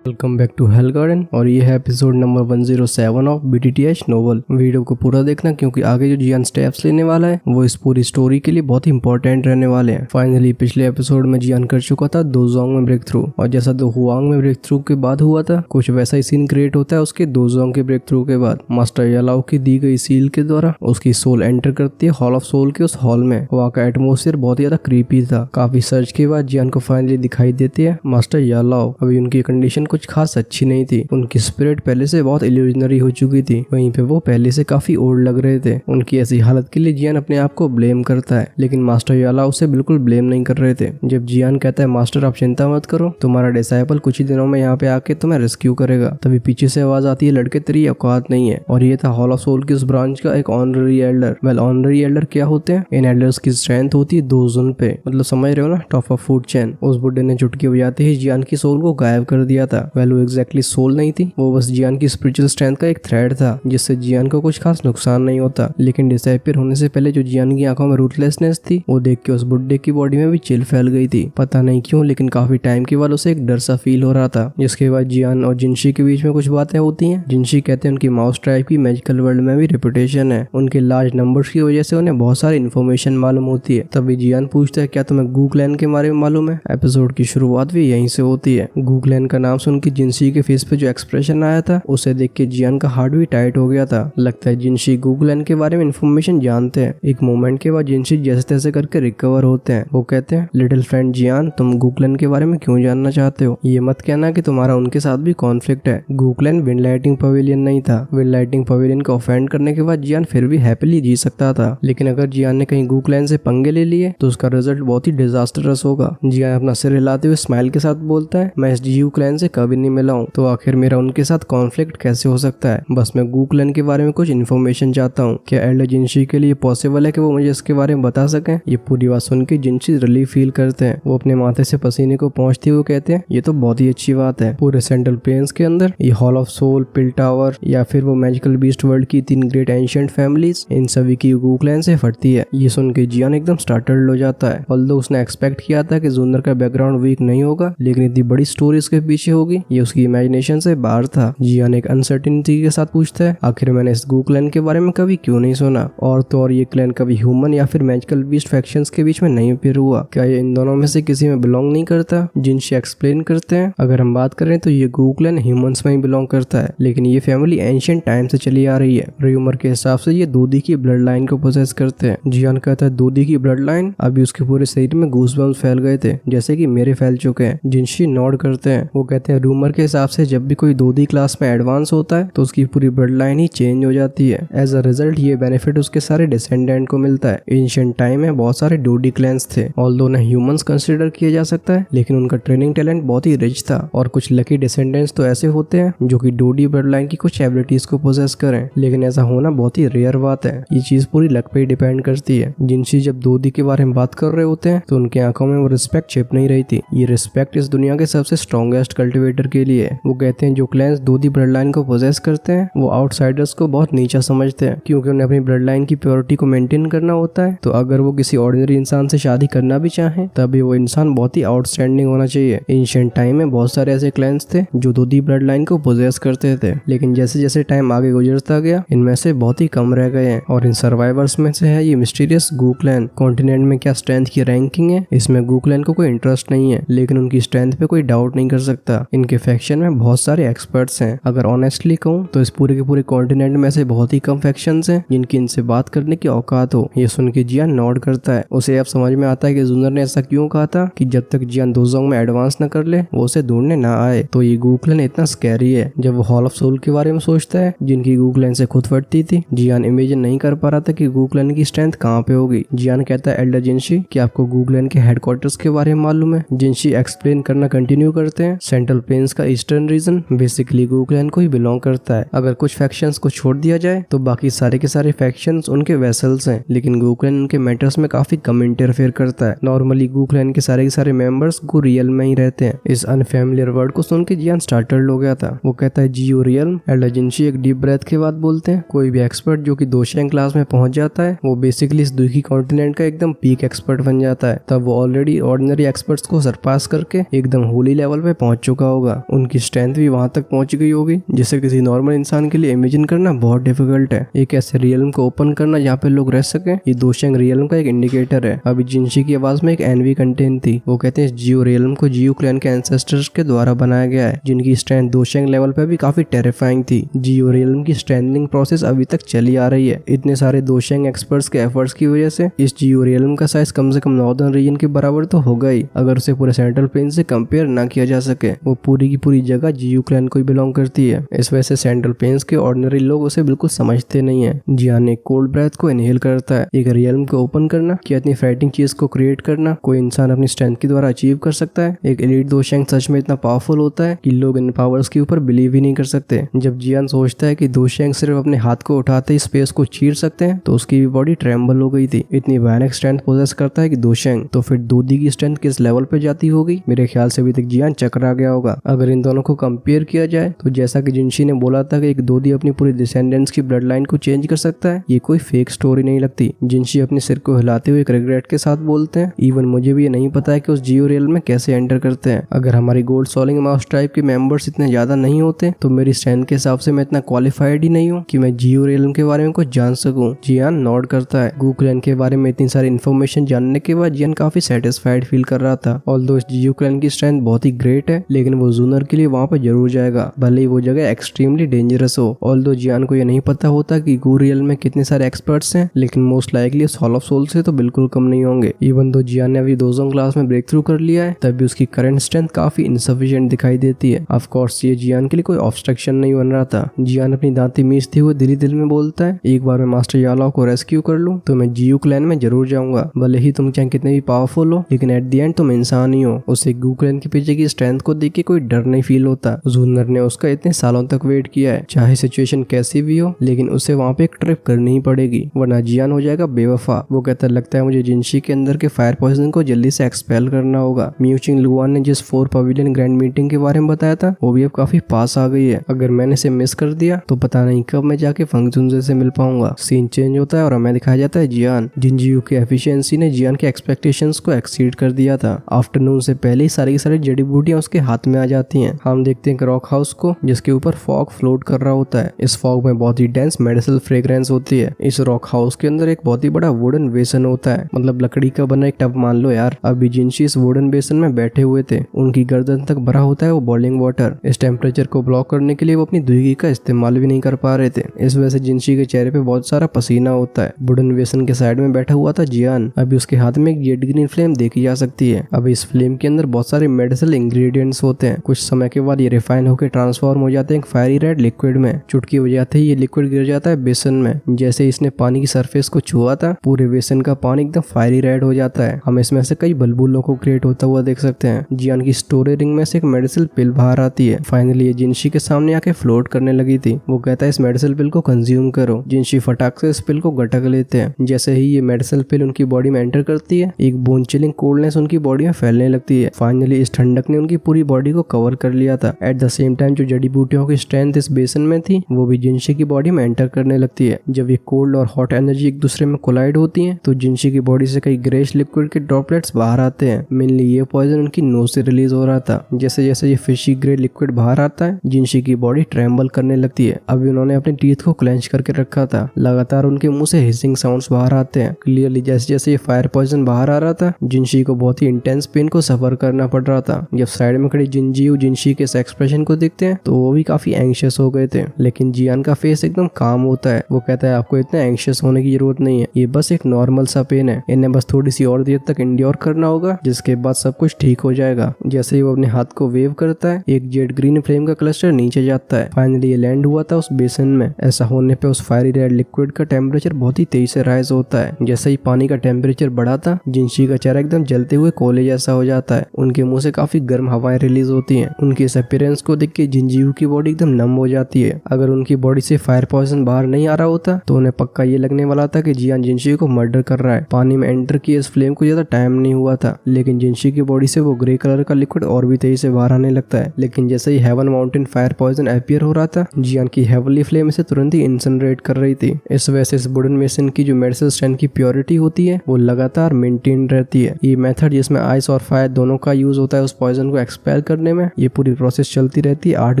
Welcome back to hell garden और ये है episode number 107 of BTTH novel. Video को पूरा देखना क्योंकि आगे जो जियान स्टेप्स लेने वाला है वो इस पूरी स्टोरी के लिए बहुत ही इंपॉर्टेंट रहने वाले हैं। फाइनली पिछले एपिसोड में जियान कर चुका था दोजोंग में ब्रेक थ्रू, और जैसा दो हुआंग में ब्रेक थ्रू के बाद हुआ था कुछ वैसा ही सीन क्रिएट होता है उसके दोजोंग के ब्रेक थ्रू के बाद। मास्टर यालाओ की दी गई सील के द्वारा उसकी सोल एंटर करती है हॉल ऑफ सोल के उस हॉल में। वहाँ का एटमोसफियर बहुत ही ज्यादा क्रीपी था। काफी सर्च के बाद जियान को फाइनली दिखाई देती है मास्टर यालाओ। अभी उनकी कंडीशन कुछ खास अच्छी नहीं थी, उनकी स्पिरिट पहले से बहुत इल्यूजनरी हो चुकी थी, वहीं पे वो पहले से काफी ओल्ड लग रहे थे। उनकी ऐसी हालत के लिए जियान अपने आप को ब्लेम करता है, लेकिन मास्टर यालाओ उसे बिल्कुल ब्लेम नहीं कर रहे थे। जब जियान कहता है मास्टर आप चिंता मत करो, तुम्हारा डिसाइपल कुछ ही दिनों में यहाँ पे आके तुम्हें रेस्क्यू करेगा, तभी पीछे से आवाज आती है लड़के तेरी औकात नहीं है। और ये था हॉल ऑफ सोल की उस ब्रांच का एक honorary Elder. Well honorary Elder क्या होते हैं? इन एल्डर्स की स्ट्रेंथ होती है 2 जोन पे, मतलब समझ रहे हो ना, टॉप ऑफ फूड चेन। उस बुड्ढे ने चुटकी बजाते ही जियान की सोल को गायब कर दिया था। वेल वो एग्जैक्टली सोल नहीं थी, वो बस जियान की स्पिरिचुअल स्ट्रेंथ का एक थ्रेड था जिससे जियान को कुछ खास नुकसान नहीं होता। लेकिन डिसअपीयर होने से पहले जो जियान की आंखों में रूथलेसनेस थी वो देख के उस बुड्ढे की बॉडी में भी चिल फैल गई थी। पता नहीं क्यों, लेकिन काफी टाइम के बाद उसे एक डर सा फील हो रहा था। जिसके बाद जियान और जिनशी के बीच में कुछ बातें होती हैं। जिनशी कहते हैं उनकी माउस ट्राइब की मैजिकल वर्ल्ड में भी रेपुटेशन है, उनके लार्ज नंबर्स की वजह से उन्हें बहुत सारी इन्फॉर्मेशन मालूम होती है। तभी जियान पूछता है क्या तुम्हें गू क्लैन के बारे में मालूम है? एपिसोड की शुरुआत भी यहीं से होती है। गू क्लैन का नाम सुन के जिनशी के फेस पे जो एक्सप्रेशन आया था उसे देख के जियान का हार्ट भी टाइट हो गया था। लगता है जिनशी गू क्लैन के बारे में इन्फॉर्मेशन जानते हैं। एक मोमेंट के बाद जिनशी जैसे तैसे करके रिकवर होते हैं। वो कहते हैं लिटिल फ्रेंड जियान, तुम गू क्लैन के बारे में क्यों जानना चाहते हो? ये मत कहना कि तुम्हारा उनके साथ भी कॉन्फ्लिक्ट है। गू क्लैन विंड लाइटिंग पवेलियन नहीं था। विंड लाइटिंग पवेलियन को ऑफेंड करने के बाद जियान फिर भी हैप्पीली जी सकता था, लेकिन अगर जियान ने कहीं गू क्लैन से पंगे ले लिए तो उसका रिजल्ट बहुत ही डिजास्टरस होगा। जियान अपना सिर हिलाते हुए स्माइल के साथ बोलता है मैं इस गू क्लैन से कभी नहीं मिला हूँ, तो आखिर मेरा उनके साथ कॉन्फ्लिक्ट कैसे हो सकता है? बस मैं गू क्लैन के बारे में कुछ इन्फॉर्मेशन चाहता हूँ। क्या एल्डर जिनशी के लिए पॉसिबल है कि वो मुझे इसके बारे में बता सकें? ये पूरी बात सुन के जिनशी रिलीफ फील करते हैं। वो अपने माथे से पसीने को पहुंचते हुए कहते हैं ये तो बहुत ही अच्छी बात है। पूरे सेंट्रल प्लेन्स के अंदर ये hall of soul, pill tower या फिर वो मैजिकल बीस्ट वर्ल्ड की 3 ग्रेट एंशिएंट फैमिलीज, इन सभी की गू क्लैन से फटती है। ये सुन के जियान एकदम स्टार्टल्ड हो जाता है। ऑल्दो उसने एक्सपेक्ट किया था कि जूनर का बैकग्राउंड वीक नहीं होगा, लेकिन इतनी बड़ी स्टोरी इसके पीछे होगी ये उसकी इमेजिनेशन से बाहर था। जियान एक अनसर्टेनिटी के साथ पूछता है आखिर मैंने इस गू क्लैन के बारे में कभी क्यों नहीं सुना? और तो और ये क्लैन कभी ह्यूमन या फिर मैजिकल बीस्ट फैक्शंस के बीच में नहीं अपियर हुआ? क्या ये इन दोनों में से किसी में बिलोंग नहीं करता? जिनशी एक्सप्लेन करते हैं अगर हम बात करें तो ये गू क्लैन ह्यूमंस में ही बिलोंग करता है, लेकिन ये फैमिली एंशिएंट टाइम से चली आ रही है। र्यूमर के हिसाब से ये दूधी की ब्लड लाइन को पोसेस करते हैं। जियान कहता है दूधी की ब्लड लाइन? अभी उसके पूरे शरीर में गूसबम्स फैल गए थे जैसे कि मेरे फैल चुके हैं। जिनशी नॉड करते हैं। वो कहते हैं रूमर के हिसाब से जब भी कोई दूधी क्लास में एडवांस होता है तो उसकी पूरी ब्लड लाइन ही चेंज हो जाती है। एज अ रिजल्ट ये बेनिफिट उसके सारे डिसेंडेंट को मिलता है। एंशिएंट टाइम में बहुत सारे डोडी क्लैंस थे, ऑल्दो उन्हें ह्यूमंस कंसीडर किया जा सकता है, लेकिन उनका ट्रेनिंग टैलेंट बहुत ही रिच था। और कुछ लकी डिसेंडेंट्स तो ऐसे होते हैं जो कि डोडी ब्लड लाइन की कुछ एबिलिटीज को पोजेस करें, लेकिन ऐसा होना बहुत ही रेयर बात है। ये चीज पूरी लक पे ही डिपेंड करती है। जिनशी जब दूधी के बारे में बात कर रहे होते हैं तो उनकी आंखों में वो रिस्पेक्ट छिप नहीं रही थी। ये रिस्पेक्ट इस दुनिया के सबसे स्ट्रॉन्गेस्ट कल्टिवेटर के लिए है। वो कहते हैं जो क्लैंस दूधी ब्लड लाइन को पोजेस करते हैं वो आउटसाइडर्स को बहुत नीचा समझते हैं, क्योंकि उन्हें अपनी ब्लड लाइन की प्योरिटी को मेंटेन करना होता है। तो अगर वो किसी ऑर्डिनरी इंसान से शादी करना भी चाहें तभी वो इंसान बहुत ही आउटस्टैंडिंग होना चाहिए। एंशिएंट टाइम में बहुत सारे ऐसे क्लैंस थे जो दूधी ब्लड लाइन को पोजेस करते थे, लेकिन जैसे जैसे टाइम आगे गुजरता गया इनमें से बहुत ही कम रह गए हैं। और इन सर्वाइवर्स में से है ये मिस्टीरियस गू क्लैन। कॉन्टिनेंट में क्या स्ट्रेंथ की रैंकिंग है इसमें गू क्लैन को कोई इंटरेस्ट नहीं है, लेकिन उनकी स्ट्रेंथ पे कोई डाउट नहीं कर सकता। इनके फैक्शन में बहुत सारे एक्सपर्ट्स हैं। अगर ऑनेस्टली कहूँ तो इस पूरे के पूरे कॉन्टिनेंट में से बहुत ही कम फैक्शंस हैं जिनकी इनसे बात करने की औकात हो। ये सुन के जियान नॉड करता है। उसे अब समझ में आता है कि जूनर ने ऐसा क्यों कहा था कि जब तक जियान दोजोंग में एडवांस न कर ले वो उसे ढूंढने ना आए। तो ये गू क्लैन इतना स्कैरी है। जब वो हॉल ऑफ सोल के बारे में सोचता है जिनकी गू क्लैन से खुद फटती थी, जियान इमेजिन नहीं कर पा रहा था कि गू क्लैन की स्ट्रेंथ कहाँ पे होगी। जियान कहता है एल्डर जिनशी कि आपको गू क्लैन के हेडक्वार्टर्स के बारे में मालूम है? जिनशी एक्सप्लेन करना कंटिन्यू करते हैं। सेंट्रल प्लेन्स का ईस्टर्न रीजन बेसिकली गू क्लैन को ही बिलोंग करता है। अगर कुछ फैक्शंस को छोड़ दिया जाए तो बाकी सारे के सारे फैक्शंस उनके वेसल्स हैं, लेकिन गू क्लैन उनके मैटर्स में काफी कम इंटरफेयर करता है। नॉर्मली गू क्लैन के सारे मेंबर्स गू रियल में ही रहते हैं। इस अनफैमिलियर वर्ड को सुन के जियान स्टार्टल्ड हो गया था। वो कहता है जियो रियल। एल्डर जिनशी एक डीप ब्रेथ के बाद बोलते हैं कोई भी एक्सपर्ट जो कि दोशेंग क्लास में पहुंच जाता है वो बेसिकली इस दुखी कॉन्टिनेंट का एकदम पीक एक्सपर्ट बन जाता है। तब वो ऑलरेडी ऑर्डिनरी एक्सपर्ट्स को सरपास करके एकदम होली लेवल पे पहुंच चुका होगा, उनकी स्ट्रेंथ भी वहां तक पहुंच गई होगी जिसे किसी नॉर्मल इंसान के लिए इमेजिन करना बहुत डिफिकल्ट है। एक ऐसे रियल्म को ओपन करना जहाँ पे लोग रह सके, ये दोशंग रियल्म का एक इंडिकेटर है। अभी जिनशी की आवाज में एक एनवी कंटेंट थी। वो कहते हैं इस जियो रियल्म को जियो क्लैन के एंसेस्टर्स के द्वारा बनाया गया है, जिनकी स्ट्रेंथ दोशंग लेवल पे भी काफी टेरिफाइंग थी। जियो रियल्म की स्ट्रेंथनिंग प्रोसेस अभी तक चली आ रही है। इतने सारे दोशंग एक्सपर्ट्स के एफर्ट्स की वजह से इस जियो रियल्म का साइज कम से कम नॉर्दर्न रीजन के बराबर तो होगा ही, अगर उसे पूरे सेंट्रल प्लेन से कंपेयर ना किया जा सके। वो पूरी की पूरी जगह जियो क्लैन को ही बिलोंग करती है। इस वजह से सेंट्रल प्लेन्स के ऑर्डिनरी लोग उसे बिल्कुल समझते नहीं है। जियान एक कोल्ड ब्रेथ को इनहेल करता है। एक रियल्म को ओपन करना क्या इतनी फ्राइटिंग चीज को क्रिएट करना कोई इंसान अपनी स्ट्रेंथ के द्वारा अचीव कर सकता है। एक एलीट दोशंग सच में इतना पावरफुल होता है कि लोग इन पावर्स के ऊपर बिलीव ही नहीं कर सकते। जब जियान सोचता है कि दोशंग सिर्फ अपने हाथ को उठाते ही स्पेस को चीर सकते हैं तो उसकी भी बॉडी ट्रेम्बल हो गई थी। इतनी भयानक स्ट्रेंथ पोजेस करता है कि दोशंग, तो फिर दोदी की स्ट्रेंथ किस लेवल पे जाती होगी। मेरे ख्याल से अभी तक जियान चकरा गया होगा। अगर इन दोनों को कंपेयर किया जाए तो जैसा कि जिनशी ने बोला था कि एक दोदी अपनी पूरी डिसेंडेंट्स की ब्लड लाइन को चेंज कर सकता है, ये कोई फेक स्टोरी नहीं लगती। जिनशी अपने सिर को हिलाते हुए एक रिग्रेट के साथ बोलते हैं, इवन मुझे भी ये नहीं पता है कि उस जियो रियल में कैसे एंटर करते हैं। अगर हमारी गोल्ड सॉलिंग माउस टाइप के मेंबर्स इतने ज्यादा नहीं होते तो मेरी स्ट्रेंथ के हिसाब से मैं इतना क्वालिफाइड ही नहीं हूँ कि मैं जियो रियल के बारे में कुछ जान सकूं। जियान नॉड करता है। गू क्लैन के बारे में इतनी सारी इन्फॉर्मेशन जानने के बाद जियान काफी सेटिस्फाइड फील कर रहा था। ऑल्दो इस जियो क्लैन की स्ट्रेंथ बहुत ही ग्रेट है, लेकिन वो जूनर के लिए वहां पर जरूर जाएगा, भले ही वो जगह एक्सट्रीमली डेंजरस हो। ऑल्दो जियान को ये नहीं पता होता कि गू रियल में कितने सारे एक्सपर्ट्स हैं, लेकिन most likely hall of soul से तो बिल्कुल कम नहीं होंगे। इवन दो जियान ने अभी दोजोंग क्लास में ब्रेक थ्रू कर लिया है, तब भी उसकी करंट स्ट्रेंथ काफी इनसफिशिएंट दिखाई देती है। ऑफ कोर्स ये जियान के लिए कोई ऑब्स्ट्रक्शन नहीं बन रहा था। जियान अपनी दांती मीचते हुए दिल में बोलता है, एक बार मैं मास्टर यालाओ को रेस्क्यू कर लूं तो मैं जियो क्लैन में जरूर जाऊंगा, भले ही तुम चाहे कितने भी पावरफुल हो, लेकिन एट द एंड तुम इंसान ही हो। उसे गू क्लैन के पीछे की स्ट्रेंथ को देख के कोई डर नहीं फील होता। जूनर ने उसका इतने सालों तक वेट किया है, चाहे सिचुएशन कैसी भी हो, लेकिन उसे वहाँ पे एक ट्रिप करनी ही पड़ेगी वरना जियान हो जाएगा बेवफा। वो कहता लगता है मुझे जिनशी के अंदर के फायर पॉइजन को जल्दी से एक्सपेल करना होगा। म्यूचिंग लुआन ने जिस 4 पवेलियन ग्रैंड मीटिंग के बारे में बताया था वो भी अब काफी पास आ गई है। अगर मैंने इसे मिस कर दिया तो पता नहीं कब मैं जाके फंगजुनजे से मिल पाऊंगा। सीन चेंज होता है और हमें दिखाया जाता है जियान। जिनजियू की एफिशिएंसी ने जियान के एक्सपेक्टेशंस को एक्सीड कर दिया था। आफ्टरनून से पहले ही सारी की सारी जड़ी बूटियां उसके हाथ में आ जाती हैं। हम देखते हैं रॉक हाउस को जिसके ऊपर फॉग फ्लोट कर रहा होता है। इस फॉग में बहुत ही डेंस मेडिसिनल फ्रेग्रेंस होती है। इस रॉक हाउस के अंदर एक बहुत ही बड़ा वुडन बेसन होता है, मतलब लकड़ी का बना एक टब मान लो यार। अभी जिनशी इस वुडन बेसन में बैठे हुए थे, उनकी गर्दन तक भरा होता है वो बॉइलिंग वाटर। इस टेम्परेचर को ब्लॉक करने के लिए वो अपनी दुर्गी का इस्तेमाल भी नहीं कर पा रहे थे। इस वजह से जिनशी के चेहरे पे बहुत सारा पसीना होता है। वुडन बेसन के साइड में बैठा हुआ था जियान। अभी उसके हाथ में एक जेड ग्रीन फ्लेम देखी जा सकती है। अभी इस फ्लेम के अंदर बहुत सारे मेडिसिनल इंग्रेडिएंट्स होते हैं। कुछ समय के बाद ये रिफाइन होकर ट्रांसफॉर्म हो जाते हैं एक फायरी रेड लिक्विड में। चुटकी बजाते ही ये लिक्विड गिर जाता है बेसन में। जैसे इसने पानी की सरफेस को छुआ था, पूरे बेसन का पानी एकदम फायरी रेड हो जाता है। हम इसमें से कई बुलबुलों को क्रिएट होता हुआ देख सकते हैं। जियान की स्टोरेज रिंग में से एक मेडिसिन पिल बाहर आती है। फाइनली ये जिनशी के सामने आके फ्लोट करने लगी थी। वो कहता है इस मेडिसिन पिल को कंज्यूम करो। जिनशी फटाक से इस पिल को गटक लेते हैं। जैसे ही ये मेडिसिन पिल उनकी बॉडी में एंटर करती है, एक बोन चिलिंग कोल्डनेस उनकी बॉडी में फैलने लगती है। फाइनली इस ठंडक ने उनकी पूरी बॉडी को कवर कर लिया था। एट द सेम टाइम जो जड़ी बूटियों की स्ट्रेंथ इस बेसन में थी वो भी जिनशी की बॉडी में एंटर करने लगती है। जब ये कोल्ड और हॉट एनर्जी एक दूसरे में कोलाइड होती है तो जिनशी की बॉडी से कई ग्रेश लिक्विड के ड्रॉपलेट्स बाहर आते हैं। मेनली ये पॉइजन उनकी नोज से रिलीज हो रहा था। जैसे जैसे ये फिशी ग्रे लिक्विड बाहर आता है, जिनशी की बॉडी ट्रेम्बल करने लगती है। अभी उन्होंने अपने टीथ को क्लेंच करके रखा था। लगातार उनके मुंह से हिसिंग साउंड्स बाहर आते हैं। क्लियरली जैसे जैसे ये फायर पॉइजन बाहर आ रहा था, जिनशी को बहुत ही इंटेंस पेन को सफर करना पड़ रहा था। जब साइड में खड़ी जिनजियू जिनशी के इस एक्सप्रेशन को देखते हैं तो वो भी काफी एंग्शियस हो गए थे, लेकिन जियान का फेस एकदम काम होता है। वो कहता है आपको इतना एंग्शियस होने की जरूरत नहीं है, ये बस एक नॉर्मल सा पेन है, इन्हें बस थोड़ी सी और देर तक इंड्योर करना होगा, जिसके बाद सब कुछ ठीक हो जाएगा। जैसे ही वो अपने हाथ को वेव करता है, एक जेड ग्रीन फ्लेम का क्लस्टर नीचे जाता है। फाइनली ये लैंड हुआ था उस बेसन में। ऐसा होने पे उस फायरी रेड लिक्विड का टेम्परेचर बहुत ही तेजी से राइज होता है। जैसे ही पानी का टेम्परेचर बढ़ा था, जिनशी का चेहरा एकदम जलते हुए कोयले जैसा हो जाता है। उनके मुंह से काफी गर्म हवाएं रिलीज होती हैं। उनकी इस अपीयरेंस को देख के जिनजियू की बॉडी एकदम नम हो जाती है। अगर उनकी बॉडी से फायर पॉइजन बाहर नहीं आ रहा होता तो उन्हें पक्का ये लगने वाला था कि जियान जिनशी को मर्डर कर रहा है। पानी में एंटर किए इस फ्लेम को ज्यादा टाइम नहीं हुआ था, लेकिन जिनशी की बॉडी से वो ग्रे कलर का लिक्विड और भी तेजी से बाहर आने लगता है। लेकिन जैसे ही heaven mountain fire poison appear हो रहा था, जियान की हेवनली फ्लेम इसे तुरंत ही इंसिनरेट कर रही थी। इस वजह से इस वुडन मेसन की जो मेडिसिनल स्ट्रेंथ की प्योरिटी होती है वो लगातार मेंटेन रहती है। ये मेथड जिसमें आइस और फायर दोनों का यूज होता है उस पॉइजन को एक्सपेल करने करने में। ये पूरी प्रोसेस चलती रहती है 8